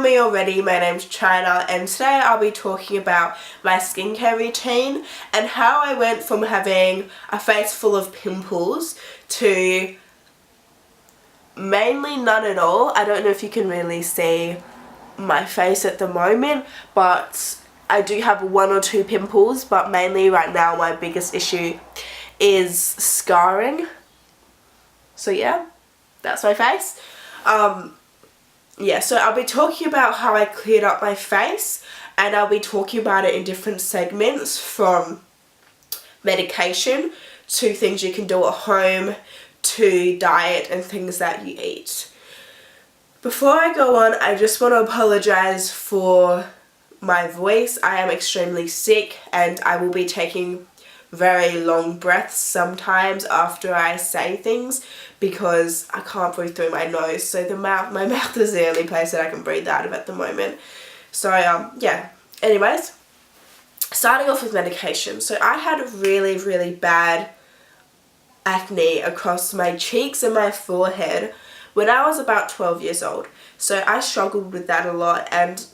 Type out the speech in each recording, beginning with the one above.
me already, my name's China, and today I'll be talking about my skincare routine and how I went from having a face full of pimples to mainly none at all. I don't know if you can really see my face at the moment, but I do have 1 or 2 pimples, but mainly right now my biggest issue is scarring. So yeah, that's my face. Yeah, so I'll be talking about how I cleared up my face, and I'll be talking about it in different segments, from medication to things you can do at home to diet and things that you eat. Before I go on, I just want to apologise for my voice. I am extremely sick and I will be taking very long breaths sometimes after I say things because I can't breathe through my nose, so my mouth is the only place that I can breathe out of at the moment. So yeah, anyways, starting off with medication. So I had really bad acne across my cheeks and my forehead when I was about 12 years old. So I struggled with that a lot, and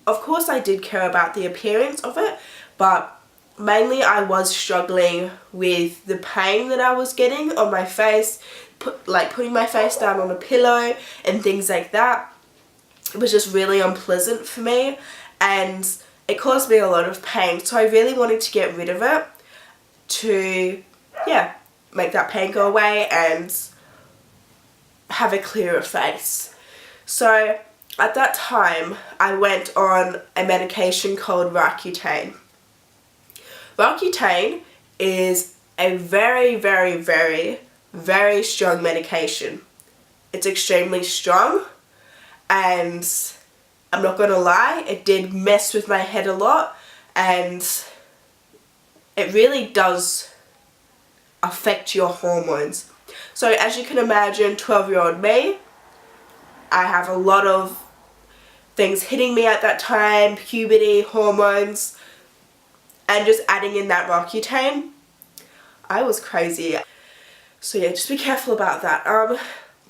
of course I did care about the appearance of it, but mainly I was struggling with the pain that I was getting on my face, putting my face down on a pillow and things like that. It was just really unpleasant for me and it caused me a lot of pain, so I really wanted to get rid of it to, yeah, make that pain go away and have a clearer face. So at that time I went on a medication called Roaccutane. Roaccutane is a very strong medication. It's extremely strong, and I'm not gonna lie, it did mess with my head a lot, and it really does affect your hormones. So as you can imagine, 12-year-old me, I have a lot of things hitting me at that time, puberty, hormones, and just adding in that Roaccutane, I was crazy. So yeah, just be careful about that.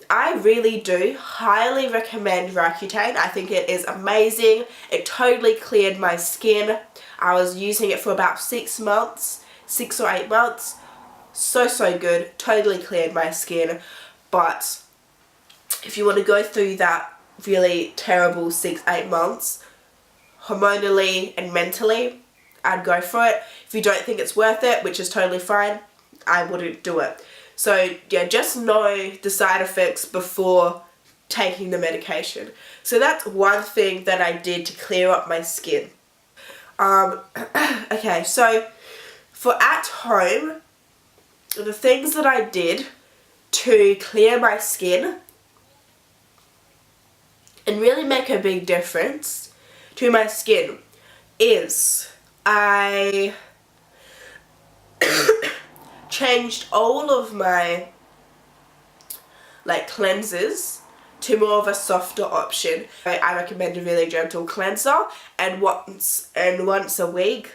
I really do highly recommend Roaccutane. I think it is amazing. It totally cleared my skin. I was using it for about 6 months, 6 or 8 months. So good, totally cleared my skin. But if you want to go through that really terrible 6-8 months, hormonally and mentally, I'd go for it. If you don't think it's worth it, which is totally fine, I wouldn't do it. So yeah, just know the side effects before taking the medication. So that's one thing that I did to clear up my skin. Okay, so for at home, the things that I did to clear my skin and really make a big difference to my skin is I changed all of my cleansers to more of a softer option. I recommend a really gentle cleanser, and once a week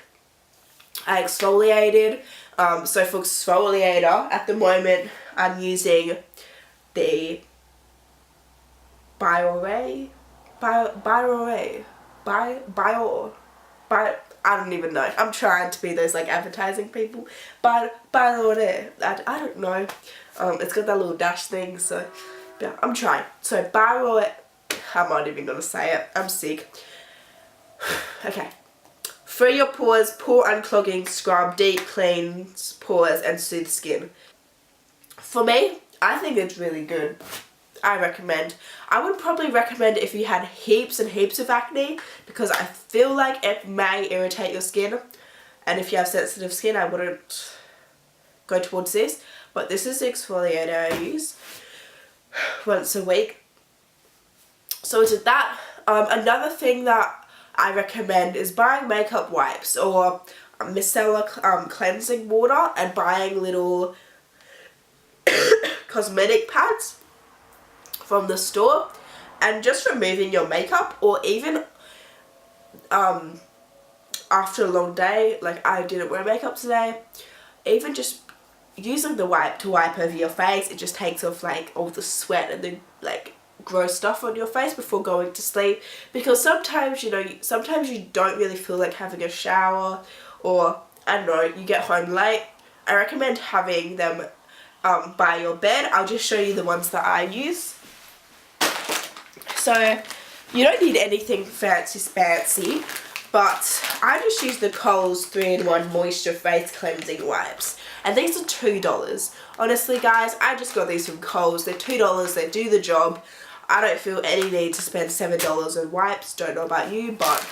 I exfoliated. So for exfoliator at the moment I'm using the I don't even know. I'm trying to be those advertising people. I don't know. It's got that little dash thing, so yeah, I'm trying. So I'm not even gonna say it. I'm sick. Okay. Free your pores, pore unclogging scrub, deep cleans pores and soothe skin. For me, I think it's really good. I recommend. I would probably recommend if you had heaps and heaps of acne, because I feel like it may irritate your skin, and if you have sensitive skin I wouldn't go towards this, but this is the exfoliator I use once a week. So it's that. Another thing that I recommend is buying makeup wipes or micellar cleansing water, and buying little cosmetic pads from the store, and just removing your makeup, or even after a long day, I didn't wear makeup today, even just using the wipe to wipe over your face, it just takes off all the sweat and the gross stuff on your face before going to sleep, because sometimes, you know, sometimes you don't really feel like having a shower, or I don't know, you get home late. I recommend having them by your bed. I'll just show you the ones that I use. So you don't need anything fancy, but I just use the Coles 3-in-1 Moisture Face Cleansing Wipes. And these are $2. Honestly guys, I just got these from Coles. They're $2, they do the job. I don't feel any need to spend $7 on wipes. Don't know about you, but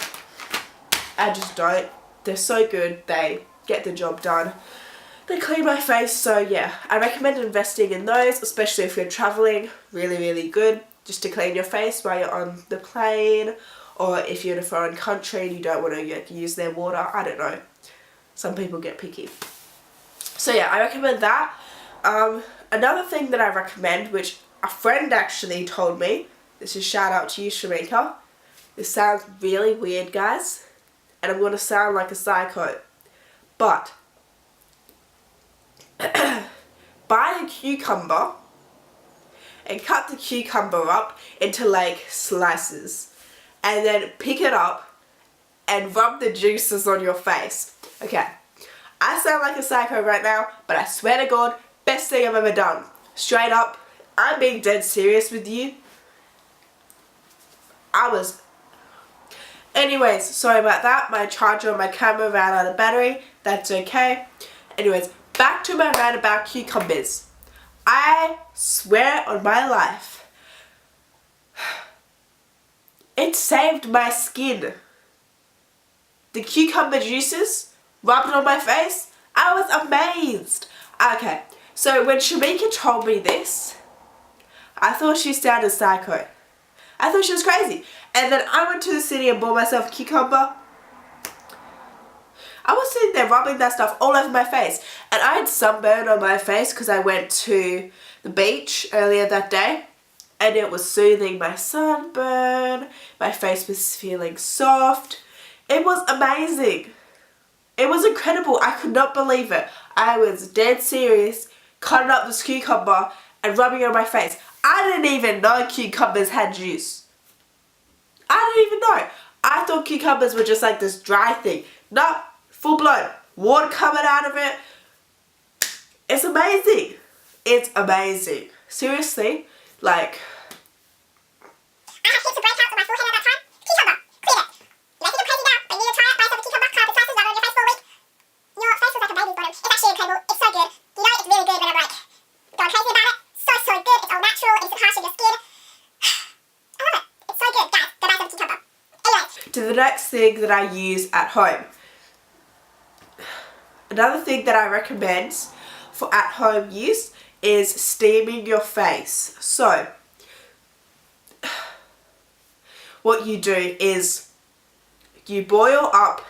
I just don't. They're so good, they get the job done. They clean my face, so yeah, I recommend investing in those, especially if you're traveling. Really, really good, just to clean your face while you're on the plane, or if you're in a foreign country and you don't want to use their water. I don't know, some people get picky. So yeah, I recommend that. Another thing that I recommend, which a friend actually told me, this is shout out to you, Shamika. This sounds really weird, guys, and I'm going to sound like a psycho, but buy a cucumber and cut the cucumber up into like slices, and then pick it up and rub the juices on your face. Okay, I sound like a psycho right now, but I swear to God, best thing I've ever done. Straight up, I'm being dead serious with you. Anyways, sorry about that. My charger on my camera ran out of battery. That's okay. Anyways, back to my rant about cucumbers. I swear on my life, it saved my skin. The cucumber juices rubbed on my face, I was amazed. Okay, so when Shamika told me this, I thought she sounded psycho. I thought she was crazy. And then I went to the city and bought myself a cucumber. I was sitting there rubbing that stuff all over my face. And I had sunburn on my face because I went to the beach earlier that day. And it was soothing my sunburn. My face was feeling soft. It was amazing. It was incredible. I could not believe it. I was dead serious, cutting up this cucumber and rubbing it on my face. I didn't even know cucumbers had juice. I didn't even know. I thought cucumbers were just like this dry thing. No, full blown. Water coming out of it. It's amazing. It's amazing. Seriously, like... I have heaps of breakouts on my forehead at that time. Cucumber, clean it. You make it crazy now, but you need to try it. Buy yourself a cucumber, cut up the slices, rub it on your face for a week. Your face looks like a baby's bottom. It's actually incredible. It's so good. You know it's really good when I'm like going crazy about it. So good. It's all natural. It's harsh on your skin. I love it. It's so good. Guys, go buy some cucumber. Anyways. To the next thing that I use at home. Another thing that I recommend for at home use is steaming your face. So, what you do is you boil up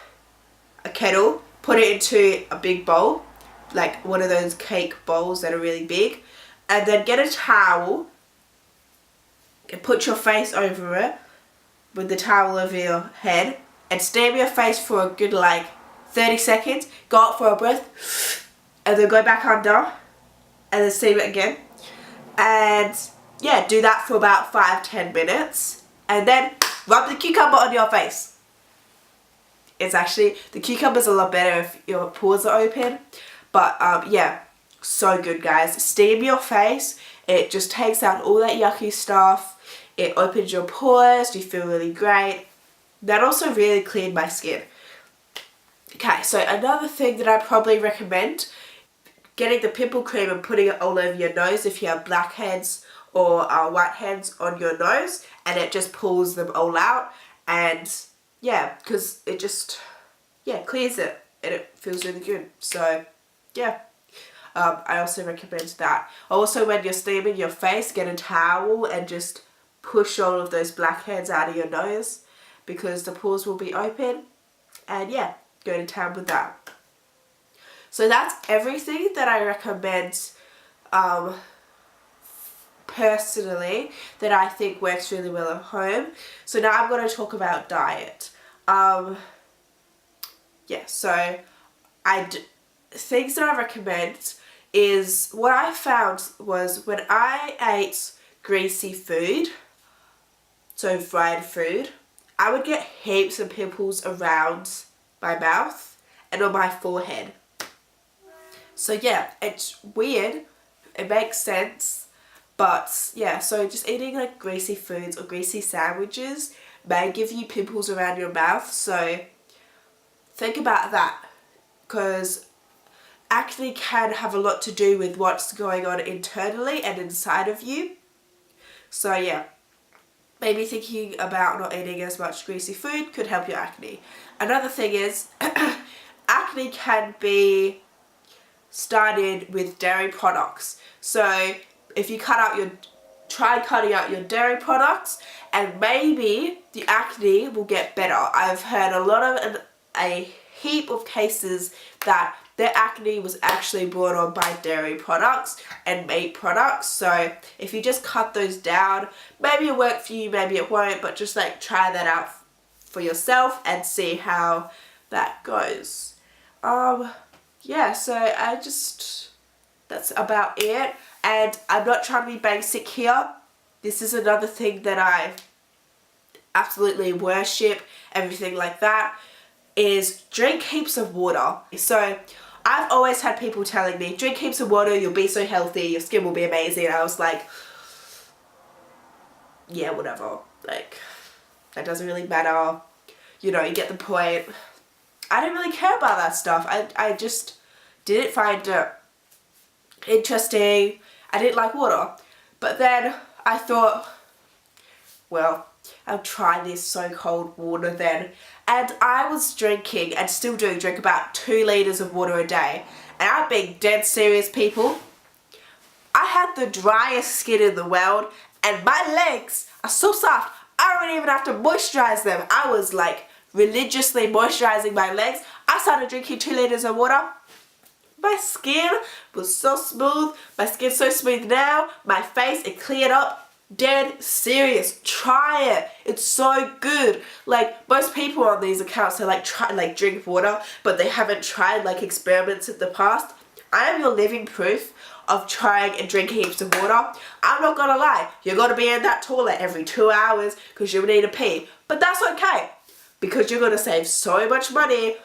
a kettle, put it into a big bowl, like one of those cake bowls that are really big, and then get a towel and put your face over it with the towel over your head and steam your face for a good like 30 seconds, go out for a breath, and then go back under and then steam it again. And yeah, do that for about 5-10 minutes and then rub the cucumber on your face. It's actually, the cucumber's a lot better if your pores are open, but yeah, so good guys. Steam your face, it just takes out all that yucky stuff, it opens your pores, you feel really great. That also really cleaned my skin. Okay, so another thing that I probably recommend, getting the pimple cream and putting it all over your nose if you have blackheads or whiteheads on your nose, and it just pulls them all out. And yeah, because it just, yeah, clears it and it feels really good. So yeah, I also recommend that. Also, when you're steaming your face, get a towel and just push all of those blackheads out of your nose because the pores will be open. And yeah, go to town with that. So that's everything that I recommend personally that I think works really well at home. So now I'm going to talk about diet. Yeah, so things that I recommend is, what I found was when I ate greasy food, so fried food, I would get heaps of pimples around my mouth and on my forehead. So yeah, it's weird. It makes sense. But yeah, so just eating like greasy foods or greasy sandwiches may give you pimples around your mouth. So think about that, because acne can have a lot to do with what's going on internally and inside of you. So yeah, maybe thinking about not eating as much greasy food could help your acne. Another thing is acne can be started with dairy products. So if you try cutting out your dairy products, and maybe the acne will get better. I've heard a heap of cases that their acne was actually brought on by dairy products and meat products. So if you just cut those down, maybe it'll work for you, maybe it won't, but just like try that out for yourself and see how that goes. Yeah, so that's about it. And I'm not trying to be basic here. This is another thing that I absolutely worship, everything like that, is drink heaps of water. So I've always had people telling me, drink heaps of water, you'll be so healthy, your skin will be amazing. And I was like, yeah, whatever. Like, that doesn't really matter. You know, you get the point. I didn't really care about that stuff. I just didn't find it interesting. I didn't like water. But then I thought, well, I'll try this so-called water then. And I was drinking, and still do drink, about 2 litres of water a day. And I'm being dead serious, people. I had the driest skin in the world, and my legs are so soft, I don't even have to moisturize them. I was like religiously moisturizing my legs. I started drinking 2 litres of water. My skin was so smooth. My skin's so smooth now. My face, it cleared up. Dead serious. Try it. It's so good. Like, most people on these accounts, they like drink water, but they haven't tried like experiments in the past. I am your living proof of trying and drinking heaps of water. I'm not gonna lie, you're gonna be in that toilet every 2 hours because you need to pee. But that's okay, because you're gonna save so much money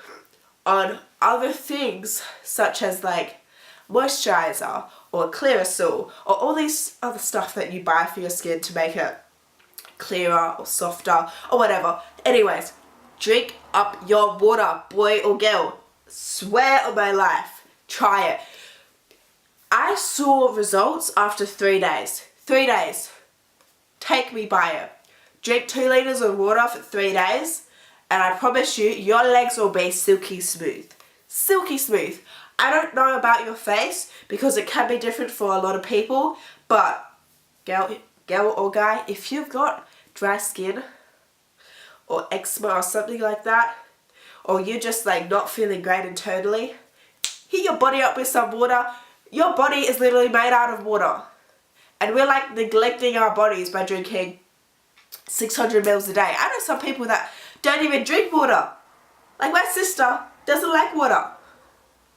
on other things such as like moisturizer or Clearasil or all these other stuff that you buy for your skin to make it clearer or softer or whatever. Anyways, drink up your water, boy or girl. Swear on my life. Try it. I saw results after 3 days. 3 days. Take me by it. Drink 2 litres of water for 3 days, and I promise you, your legs will be silky smooth. Silky smooth. I don't know about your face, because it can be different for a lot of people, but girl or guy, if you've got dry skin or eczema or something like that, or you're just like not feeling great internally, heat your body up with some water. Your body is literally made out of water. And we're like neglecting our bodies by drinking 600 mils a day. I know some people that don't even drink water. Like my sister doesn't like water.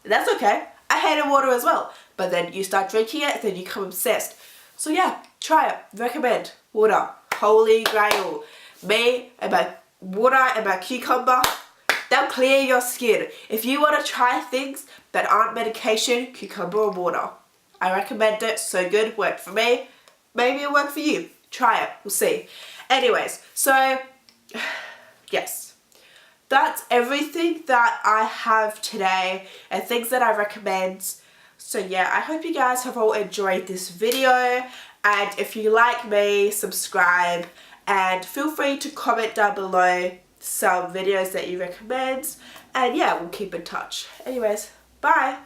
That's okay. I hated water as well. But then you start drinking it, then you become obsessed. So yeah, try it. Recommend water. Holy grail. Me and my water and my cucumber, they'll clear your skin. If you want to try things that aren't medication, cucumber or water. I recommend it. So good. Worked for me. Maybe it'll work for you. Try it. We'll see. Anyways, so yes. That's everything that I have today and things that I recommend. So yeah, I hope you guys have all enjoyed this video, and if you like me, subscribe, and feel free to comment down below some videos that you recommend, and yeah, we'll keep in touch. Anyways, bye!